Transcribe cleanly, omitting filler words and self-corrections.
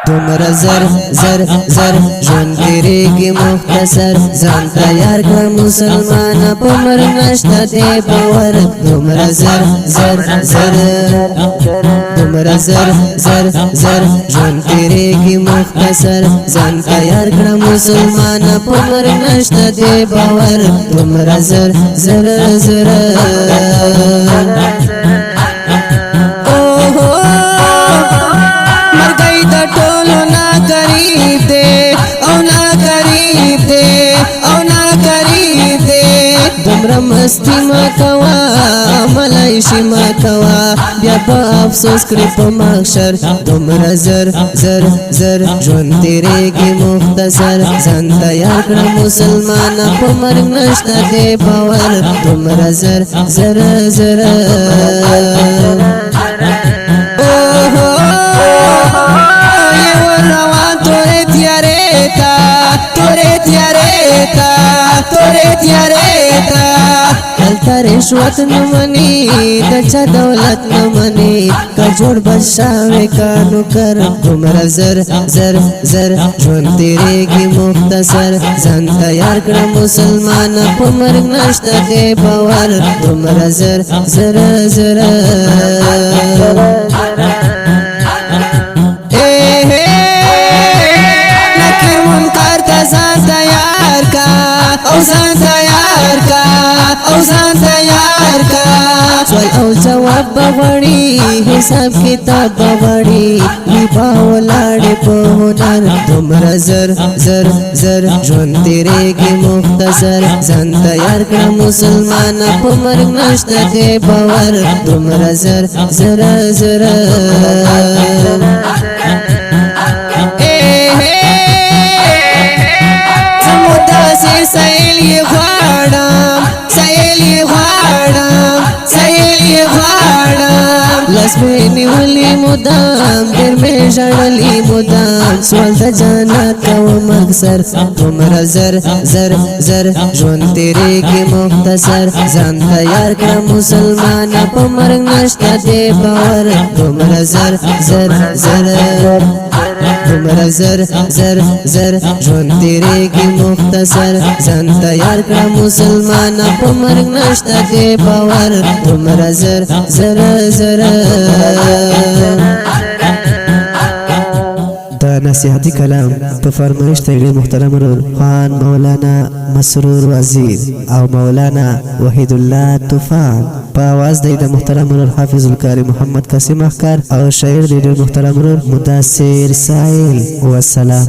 دومره زر زر زر ژوند تیریږي مختصر ځان تیار کړه مسلمانه په مرګ نشته دی باور دومره زر زر زر دومره زر زر زر ژوند تیریږي مختصر ځان تیار کړه مسلمانه په مرګ نشته دی باور دومره زر زر زر دومره مستی ما کوا ملایشی ما کوا بیا په افسوس کړی په محشر دومره زر زر زر ژوند تیریږي مختصر ځان تیار کړه مسلمانه په مرګ نشته دی باور دومره زر زر زر دلته رشوت نمانی د چا دولت نمانی که جوړ بشاوی که نوکر دومره زر زر زر ژوند تیریږي مختصر ځان تیار کړه مسلمانه په مرګ نشته دی باور دومره زر زر زر نکر منکر ته ځان تیار کا او ځان تیار کا او ځان تیار کا سوال او جواب بغړی حساب کتاب بغړی وی باولاړې په هنر دومره زر زر زر ژوند تیریږي مختصر ځان تیار کړه مسلمانه په مرګ نشته دی باور دومره زر زر زر سیل یې غواړم سیل یې غواړم سیل یې غواړم لاس مې نیولې مدام ډېر مې ژړلې مدام سوال د جنت کوم اکثر دومره زر زر زر ژوند تیریږي مختصر ځان تیار کړه مسلمانه په مرګ نشته دی باور دومره زر زر زر دومره زر زر زر ژوند تیریږي مختصر ځان تیار کړه مسلمانه په مرګ نشته دی باور دومره زر زر زر دا نصیحتی کلام په فرمایش ته محترم خان مولانا مسرور وزیر او مولانا وحید الله طوفان په आवाज د محترم حافظ القاری محمد قاسم احکار او شاعر د محترم مدثر سائل والسلام